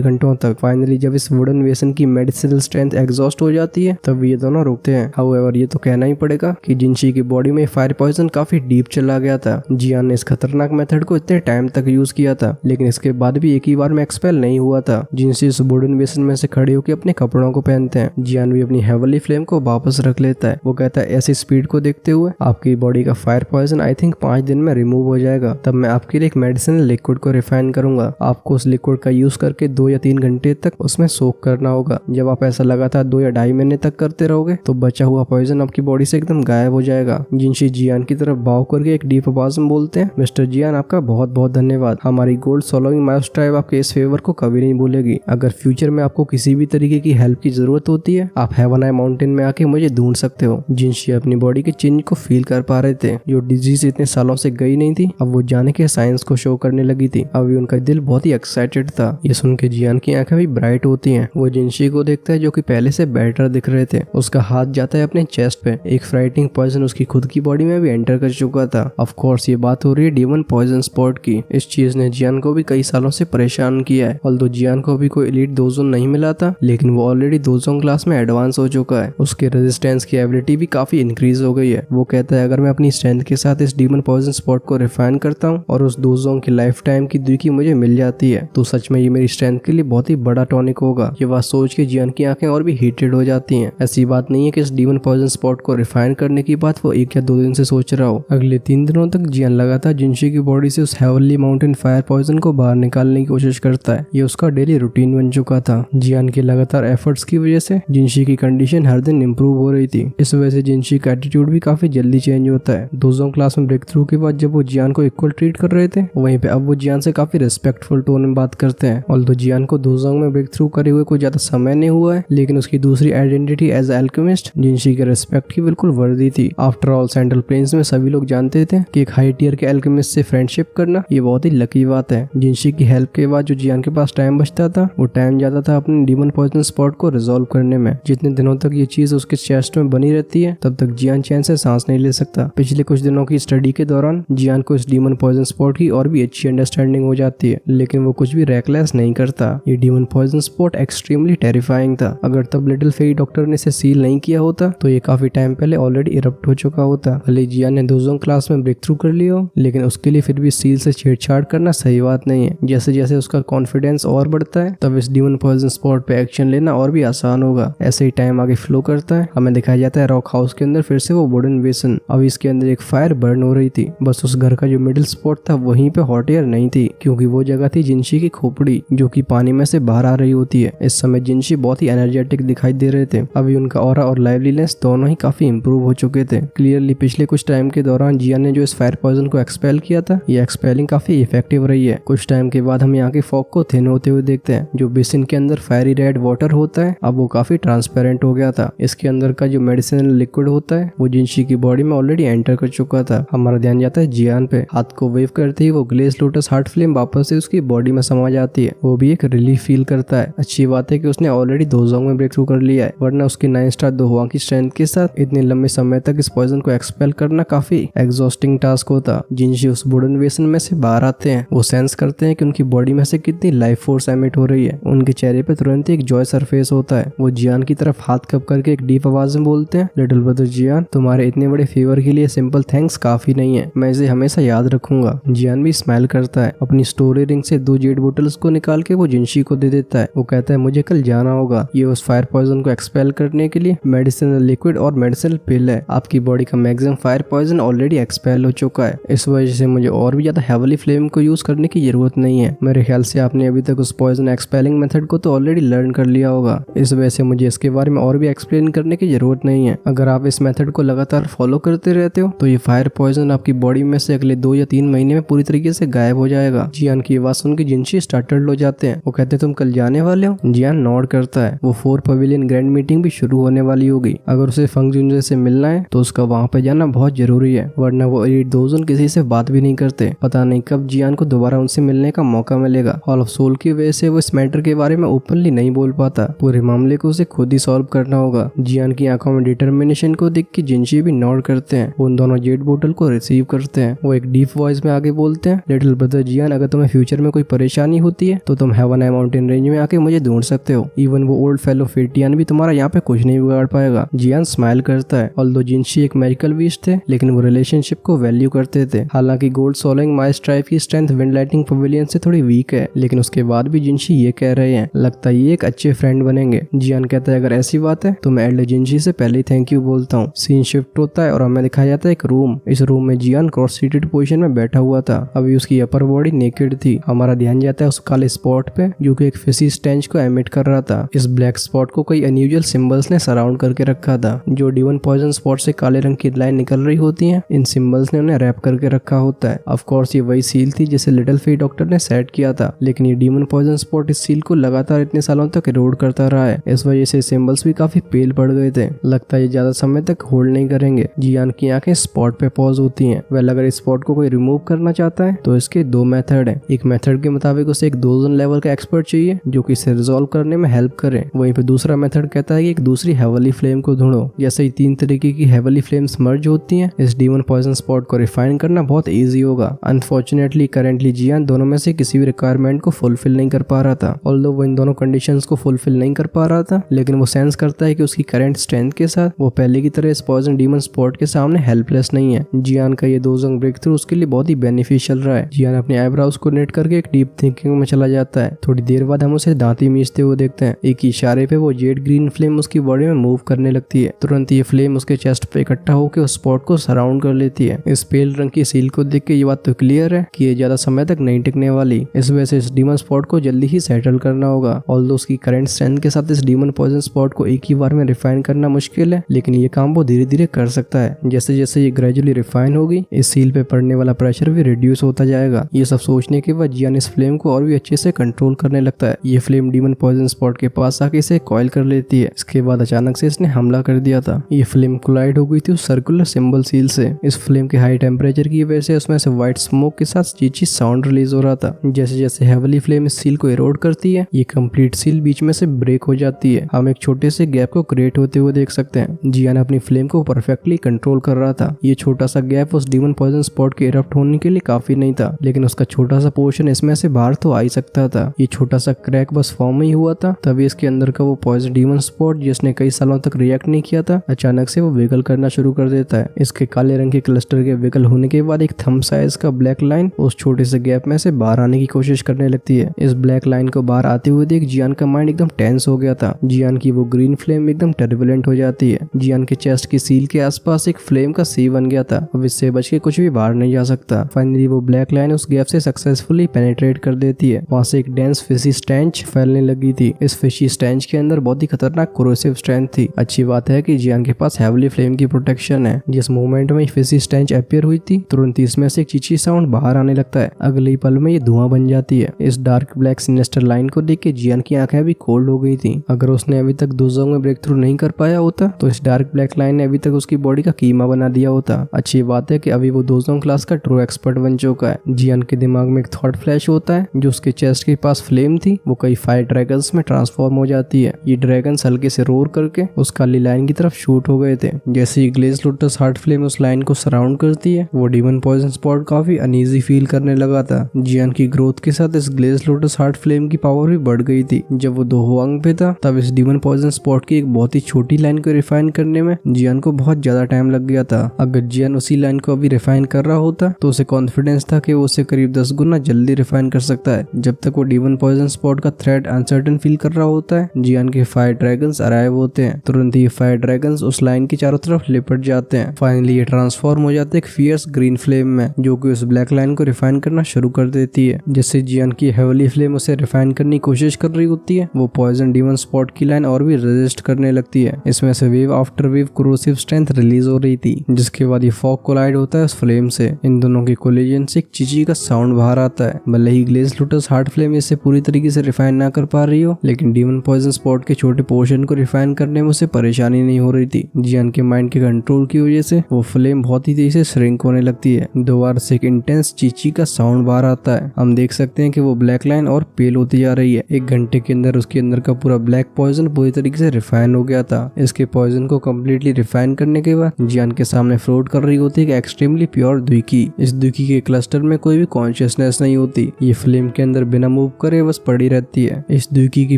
घंटों तक। फाइनली जब इस वुडन वेसन की मेडिसिनल स्ट्रेंथ एग्जॉस्ट हो जाती है तब ये दोनों रुकते हैं। हाउएवर ये तो कहना ही पड़ेगा कि जिनशी की बॉडी में फायर पॉइजन काफी डीप चला गया था। जियान ने इस खतरनाक मेथड को इतने टाइम तक यूज किया था, लेकिन इसके बाद भी एक ही बार में एक्सपेल नहीं हुआ था। जिनशी इस वुडन वेसन में से खड़े होकर अपने कपड़ों को पहनते हैं। जियान भी अपनी हेवनली फ्लेम को वापस रख लेता है। वो कहता है ऐसी स्पीड को देखते हुए आपकी बॉडी का फायर पॉइजन आई थिंक 5 दिन में रिमूव हो जाएगा। तब मैं आपके लिए एक मेडिसिनल लिक्विड को रिफाइन करूंगा। आपको उस लिक्विड का यूज करके 2 या 3 घंटे तक उसमें सोक करना होगा। जब आप ऐसा लगातार 2 या 2.5 महीने तक करते रहोगे तो बचा हुआ पॉइजन आपकी बॉडी से एकदम गायब हो जाएगा। जिनशी जियान की तरफ बाव करके एक डीप आवाज में बोलते हैं, मिस्टर जियान आपका बहुत बहुत धन्यवाद। हमारी गोल्ड सॉलोइंग माउस ट्राइब आपके इस फेवर को कभी नहीं भूलेगी। अगर फ्यूचर में आपको किसी भी तरीके की हेल्प की जरूरत होती है आप हेवन आई माउंटेन में आके मुझे ढूंढ सकते हो। जिनशी अपनी बॉडी के चेंज को फील कर पा रहे थे। जो डिजीज इतने सालों से गई नहीं थी अब वो जाने के साइंस को शो करने लगी थी। अभी उनका दिल बहुत ही एक्साइटेड था। ये सुन के जियान की आंखें भी ब्राइट होती हैं। वो जिनशी को देखता है जो कि पहले से बेटर दिख रहे थे। उसका हाथ जाता है अपने चेस्ट पे। एक फ्राइटनिंग पॉइजन उसकी खुद की बॉडी में भी एंटर कर चुका था। ऑफ कोर्स ये बात हो रही है डेमन पॉइजन स्पॉट की। इस चीज ने जियान को भी कई सालों से परेशान किया है। ऑल्दो जियान को अभी कोई एलीट दोजोन नहीं मिला था, लेकिन वो ऑलरेडी दोजोन क्लास में एडवांस हो चुका है। उसके रेजिस्टेंस की एबिलिटी भी काफी इंक्रीज हो गई है। वो कहता है अगर मैं अपनी स्ट्रेंथ के साथ इस डीमन पॉइजन स्पॉट को रिफाइन करता हूँ और उस दोजों की लाइफ टाइम की दुई की मुझे मिल जाती है तो सच में ये मेरी स्ट्रेंथ के लिए बहुत ही बड़ा टॉनिक होगा। ये बात सोच के जियान की आंखें और भी हीटेड हो जाती हैं। ऐसी बात नहीं है कि इस डीमन पॉइजन स्पॉट को रिफाइन करने की बात वो 1 या 2 दिन से सोच रहा हो। अगले 3 दिनों तक जियान लगातार जिनशी की बॉडी से उस हेवनली माउंटेन फायर पॉइजन को बाहर निकालने की कोशिश करता है। ये उसका डेली रूटीन बन चुका था। जियान के लगातार एफर्ट्स की वजह से जिनशी की कंडीशन हर दिन इंप्रूव हो रही थी। इस वजह से जिनशी का एटीट्यूड भी काफी जल्दी चेंज होता है। दोजों क्लास में ब्रेक थ्रू के बाद जब वो जियान को इक्वल ट्रीट कर रहे थे वहीं पे अब वो जियान से काफी रिस्पेक्टफुल टोन में बात करते हैं। ऑल्दो जियान को दोजों में ब्रेक थ्रू करे हुए कोई ज्यादा समय नहीं हुआ है, लेकिन उसकी दूसरी आइडेंटिटी एज एल्केमिस्ट जिनशी के रिस्पेक्ट की बिल्कुल वर्दी थी। आफ्टर ऑल सेंट्रल प्लेन्स में सभी लोग जानते थे कि एक हाई टियर के एल्केमिस्ट से फ्रेंडशिप करना ये बहुत ही लकी बात है। जिनशी की हेल्प के बाद जो जियान के पास टाइम बचता था वो टाइम जाता था अपने डीमन पॉइजन स्पॉट को रिजॉल्व करने में। जितने दिनों तक ये चीज उसके चेस्ट में बनी रहती है तब तक जियान चैन से सांस नहीं ले सकता। पिछले कुछ दिनों की स्टडी के दौरान जियान को इस डीमन पॉइजन स्पॉट की और भी अच्छी अंडरस्टैंडिंग हो जाती है, लेकिन वो कुछ भी रेकलेस नहीं करता। ये demon poison spot extremely terrifying था। अगर तब लिटिल फेरी डॉक्टर ने इसे सील नहीं किया होता तो ये काफी टाइम पहले ऑलरेडी इरप्ट हो चुका होता। भले जियान ने दोजों क्लास में ब्रेक थ्रू कर लिया हो, लेकिन उसके लिए फिर भी सील से छेड़छाड़ करना सही बात नहीं है। जैसे जैसे उसका कॉन्फिडेंस और बढ़ता है तब इस डीमन पॉइजन स्पॉट पे एक्शन लेना और भी आसान होगा। ऐसे ही टाइम आगे फ्लो करता है। हमें दिखाया जाता है रॉक हाउस के अंदर फिर से वो वुडन बेसन। अब इसके अंदर एक फायर बर्न हो रही थी। बस उस घर का जो मिडिल स्पॉट था वहीं पे हॉट एयर नहीं थी, क्योंकि वो जगह थी जिनशी की खोपड़ी जो कि पानी में से बाहर आ रही होती है। इस समय जिनशी बहुत ही एनर्जेटिक दिखाई दे रहे थे। अभी उनका ऑरा और लाइवलीनेस दोनों ही काफी इंप्रूव हो चुके थे। क्लियरली पिछले कुछ टाइम के दौरान जियान ने जो इस फायर पॉइजन को एक्सपेल किया था ये एक्सपेलिंग काफी इफेक्टिव रही है। कुछ टाइम के बाद हम यहाँ के फॉग को थिन होते हुए देखते हैं। जो बेसिन के अंदर फायरी रेड वाटर होता है अब वो काफी ट्रांसपेरेंट हो गया था। इसके अंदर का जो मेडिसिनल लिक्विड होता है वो जिनशी की बॉडी में ऑलरेडी एंटर कर चुका था। हमारा ध्यान जाता है जियान पे। हाथ को वेव करते ही वो ग्लेज लोटस हार्ट फ्लेम वापस से उसकी बॉडी में समा जाती है। वो भी एक रिलीफ फील करता है। अच्छी बात है कि उसने ऑलरेडी दोजों में ब्रेक थ्रू कर लिया है, वरना उसकी 9 स्टार दोहुआ की स्ट्रेंथ के साथ इतने लंबे समय तक इस पॉइजन को एक्सपेल करना काफी एग्जॉस्टिंग टास्क होता। जिनशी उस वुडन बेसन में से बाहर आते हैं। वो सेंस करते हैं कि उनकी बॉडी में से कितनी लाइफ फोर्स एमिट हो रही है। उनके चेहरे पे तुरंत एक जॉय सरफेस होता है। वो जियान की तरफ हाथ कप करके एक डीप आवाज में बोलते हैं, लिटिल ब्रदर जियान, तुम्हारे इतने बड़े फेवर के लिए सिंपल थैंक्स काफी नहीं है, मैं इसे हमेशा याद रखूंगा। जियान भी स्माइल करता है। अपनी स्टोरी रिंग से 2 जेड बोटल्स को निकाल के वो जिनशी को दे देता है। वो कहता है मुझे कल जाना होगा। ये उस फायर पॉइजन को एक्सपेल करने के लिए मेडिसिनल लिक्विड और मेडिसिनल पिल है। आपकी बॉडी का maximum fire poison already expel हो चुका है। इस वजह से मुझे और भी ज्यादा हेवली फ्लेम को यूज करने की जरूरत नहीं है। मेरे ख्याल से आपने अभी तक उस पॉइजन एक्सपेलिंग मेथड को तो ऑलरेडी लर्न कर लिया होगा। इस वजह से मुझे इसके बारे में और भी एक्सप्लेन करने की जरूरत नहीं है। अगर आप इस मेथड को लगातार फॉलो करते रहते हो तो ये फायर पॉइजन आपकी बॉडी में से अगले 2 या 3 महीने में पूरी तरीके से गायब हो जाएगा। जियान की आवाज सुन के जिनशी स्टार्टल्ड हो जाते हैं। वो कहते हैं तुम कल जाने वाले हो? जियान नॉड करता है। वो 4 पवेलियन ग्रैंड मीटिंग भी शुरू होने वाली होगी। अगर उसे फंग जुनजे से मिलना है तो उसका वहाँ पे जाना बहुत जरूरी है, वरना वो एलिट दोजन किसी से बात भी नहीं करते। पता नहीं कब जियान को दोबारा उनसे मिलने का मौका मिलेगा। हॉल ऑफ सोल की वजह से वो इस मैटर के बारे में ओपनली नहीं बोल पाता। पूरे मामले को उसे खुद ही सॉल्व करना होगा। जियान की आंखों में डिटर्मिनेशन को देख के जिनशी भी नॉड करते हैं। वो उन दोनों जेट बोतल को रिसीव करते हैं। वो एक डीप वॉइस में आगे बोलते हैं, लिटिल ब्रदर जियान, अगर तुम्हें तुम्हें फ्यूचर में कोई परेशानी होती है तो तुम हेवन माउंटेन रेंज में आके मुझे ढूंढ सकते हो। इवन वो ओल्ड फेलो फेटियन भी तुम्हारा यहाँ पे कुछ नहीं बिगाड़ पाएगा। जियान स्माइल करता है। ऑल्दो जिनशी एक मैजिकल बीस्ट थे लेकिन वो रिलेशनशिप को वैल्यू करते थे। हालांकि गोल्ड सोलिंग माई स्ट्राइफ की स्ट्रेंथ विंड लाइटिंग पवेलियन से थोड़ी वीक है, लेकिन उसके बाद भी जिनशी ये कह रहे हैं लगता है ये एक अच्छे फ्रेंड बनेंगे। जियान कहता है अगर ऐसी बात है तो मैं एल्डर जिनशी से पहले ही थैंक यू बोलता हूँ। सीन शिफ्ट होता है और हमें दिखाया जाता है एक रूम। इस रूम में जियान क्रॉस सीटेड पोजीशन में बैठा हुआ था। अभी उसकी अपर बॉडी नेकेड थी। हमारा ध्यान जाता है उस काले स्पॉट पे जो कि एक फिशी स्टेंच को एमिट कर रहा था। इस ब्लैक स्पॉट को कई अनयूजुअल सिंबल्स ने सराउंड करके रखा था। जो डिवन पॉइजन स्पॉट से काले रंग की लाइन निकल रही होती है, इन सिंबल्स ने उन्हें रैप करके रखा होता है। ऑफ कोर्स ये वही सील थी जिसे लिटिल फी डॉक्टर ने सेट किया था, लेकिन ये डिमन पॉइजन स्पॉट इस सील को लगातार इतने सालों तक इरोड करता रहा है। इस वजह से सिंबल्स भी काफी पेल पड़ गए थे। लगता है ये ज्यादा समय तक होल्ड नहीं करेंगे। जियान की आंखें स्पॉट पे पॉज होती हैं। वेल अगर इस स्पॉट को कोई रिमूव करना चाहता है तो इसके दो मेथड हैं। एक मेथड के मुताबिक उसे एक डोजन लेवल का एक्सपर्ट चाहिए जो कि इसे रिजॉल्व करने में हेल्प करे। वहीं पे दूसरा मेथड कहता है कि एक दूसरी हेवनली फ्लेम को ढूंढो। जैसे ही 3 तरीके की हेवनली फ्लेम्स मर्ज होती हैं, इस डिमन पॉइजन स्पॉट को रिफाइन करना बहुत इजी होगा। अनफॉर्चुनेटली करेंटली जियान दोनों में से किसी भी रिक्वायरमेंट को फुलफिल नहीं कर पा रहा था। ऑल्दो वो इन दोनों कंडीशंस को फुलफिल नहीं कर पा रहा था, लेकिन वो सेंस करता है कि उसकी करंट स्ट्रेंथ के साथ वो पहले की तरह इस पॉइजन डिमन स्पॉट के सामने हेल्पलेस नहीं है। जियान का ये डोजन ब्रेक थ्रू उसके लिए बहुत ही बेनिफिशियल रहा है। जियान अपने आईब्राउज को नेट करके एक डीप थिंकिंग में चला जाता है। थोड़ी देर बाद हम उसे दांती मीचते हुए देखते हैं। एक इशारे पे वो जेड ग्रीन फ्लेम उसकी बॉडी में मूव करने लगती है। तुरंत ये फ्लेम उसके चेस्ट पे इकट्ठा होकर उस स्पॉट को सराउंड कर लेती है। इस पेल रंग की सील को देख के ये बात तो क्लियर है कि ये ज्यादा समय तक नहीं टिकने वाली। इस वजह से इस डीमन स्पॉट को जल्दी ही सेटल करना होगा। ऑल्दो उसकी करंट स्ट्रेंथ के साथ इस डीमन पॉइजन स्पॉट को एक ही बार में रिफाइन करना मुश्किल है, लेकिन ये काम वो धीरे धीरे कर सकता है। जैसे जैसे ये ग्रेजुअली रिफाइन होगी, इस सील पे पड़ने वाला प्रेशर भी रिड्यूस होता जाएगा। ये सब सोचने के बाद जियान इस फ्लेम को और भी अच्छे से कंट्रोल करने लगता है। ये फ्लेम डीमन पॉइजन स्पॉट के पास आके इसे कॉइल कर लेती है। इसके बाद अचानक से इसने हमला कर दिया था। ये फ्लेम कोलाइड हो गई थी उस सर्कुलर सिंबल सील से। इस फ्लेम के हाई टेम्परेचर की वजह से उसमें से व्हाइट स्मोक के साथ चीची साउंड रिलीज हो रहा था। जैसे जैसे हेवली फ्लेम इस सील को इरोड करती है, ये कंप्लीट सील बीच में से ब्रेक हो जाती है। हम एक छोटे से गैप को क्रिएट होते हुए देख सकते हैं। जियान अपनी फ्लेम को परफेक्टली कंट्रोल कर रहा था। ये छोटा सा गैप उस डीमन पॉइजन स्पॉट के इरप्ट होने के लिए काफी नहीं था, लेकिन उसका छोटा सा पोर्शन इसमें से बाहर तो आ ही सकता था। ये छोटा सा क्रैक बस फॉर्म ही हुआ था, तभी इसके अंदर का वो पॉइजन डीमन स्पॉट जिसने कई सालों तक रिएक्ट नहीं किया था, अचानक से वो विगल करना शुरू कर देता है। इसके काले रंग के क्लस्टर के विगल होने के बाद एक थंब साइज का ब्लैक लाइन उस छोटे से गैप में से बाहर आने की कोशिश करने लगती है। इस ब्लैक लाइन को बाहर आते हुए देख जियान का माइंड एकदम टेंस हो गया था। जियान की वो ग्रीन फ्लेम एकदम टर्बुलेंट हो जाती है। जियान के चेस्ट की सील के आसपास एक फ्लेम का सी बन गया था। अब इससे बच के कुछ भी बाहर नहीं जा सकता। फाइनली वो ब्लैक लाइन उस गैप से सक्सेसफुली पेनिट्रेट कर देती है। वहां से एक डेंस फिशी स्टेंच फैलने लगी थी। इस फिशी स्टेंच के अंदर बहुत ही खतरनाक कोरोसिव स्ट्रेंथ थी। अच्छी बात है कि जियान के पास हेवली फ्लेम की प्रोटेक्शन है। जिस मोमेंट में फिशी स्टेंच अपीयर हुई थी, तुरंत इसमें से एक चीची साउंड बाहर आने लगता है। अगले पल में ये धुआं बन जाती है। इस डार्क ब्लैक सिनेस्टर लाइन को देख के जियान की आंखें भी कोल्ड हो गई थी। अगर उसने अभी तक दोजोंग में ब्रेक थ्रू नहीं कर पाया होता तो इस डार्क ब्लैक लाइन ने अभी तक उसकी बॉडी का कीमा बना दिया होता। अच्छी बात है कि अभी वो दोजोंग क्लास का ट्रू एक्सपर्ट बन चुका है। जियान के दिमाग में एक थॉट फ्लैश होता है। जो उसके चेस्ट के पास फ्लेम थी वो कई फायर ड्रैगन्स में ट्रांसफॉर्म हो जाती है। ये ड्रैगन्स हल्के से रोर करके उस काली लाइन की तरफ शूट हो गए थे। जैसे ही ग्लेज लोटस हार्ट फ्लेम उस लाइन को सराउंड करती है, वो डीमन पॉइजन स्पॉट काफी अनईजी फील करने लगा था। जियान की ग्रोथ के साथ इस ग्लेज लोटस हार्ट फ्लेम की पावर भी बढ़ गई थी। जब वो दोहुआंग पे था तब इस डीमन पॉइजन स्पॉट की एक बहुत ही छोटी लाइन को रिफाइन करने में जियान को बहुत ज्यादा टाइम लग गया था। अगर जियान उसी लाइन को अभी रिफाइन कर रहा होता तो उसे कॉन्फिडेंस था कि वो उसे करीब 10 गुना जल्दी रिफाइन कर सकता है। जब तक वो डीमन पॉइजन स्पॉट का थ्रेट अनसर्टेन फील कर रहा होता है, जियान के फायर ड्रैगन्स अराइव होते हैं। तुरंत ही फायर ड्रैगन्स उस लाइन की चारों तरफ लिपट जाते हैं। फाइनली ये ट्रांसफॉर्म हो जाते हैं एक फियर्स ग्रीन फ्लेम में, जो कि उस ब्लैक लाइन को रिफाइन करना शुरू कर देती है। जैसे जियान की हेवली फ्लेम उसे रिफाइन करने की कोशिश कर रही होती है, वो पॉइजन डीमन स्पॉट की लाइन और भी रेजिस्ट करने लगती है। इसमें से wave after wave corrosive strength release हो रही थी, जिसके बाद ये फॉग कोलाइड होता है उस फ्लेम से। इन दोनों के कोलिजन से एक चीची का साउंड बाहर आता है। भले ही ग्लेज लोटस हार्ट फ्लेम इसे पूरी तरीके से रिफाइन ना कर पा रही हो, लेकिन डीमन पॉइजन स्पॉट के छोटे पोर्शन को रिफाइन करने में उसे परेशानी नहीं हो रही थी। जियान के माइंड के कंट्रोल की वजह से वो फ्लेम बहुत ही तेजी से श्रिंक होने लगती है। दोबारा से एक इंटेंस चीची का साउंड बाहर आता है। हम देख सकते हैं कि वो ब्लैक लाइन और पेल होती जा रही है। 1 घंटे के अंदर उसके अंदर का पूरा ब्लैक पॉइजन पूरी तरीके से रिफाइन हो गया था। इसके पॉइजन को कम्प्लीटली रिफाइन करने के बाद जियान के सामने फ्लोट कर रही होती है एक्सट्रीमली प्योर द्विकी। इस द्विकी के क्लस्टर में कोई भी कॉन्शियसनेस प्रोग्रेस नहीं होती। ये फ्लेम के अंदर बिना मूव करे बस पड़ी रहती है। इस दुकी की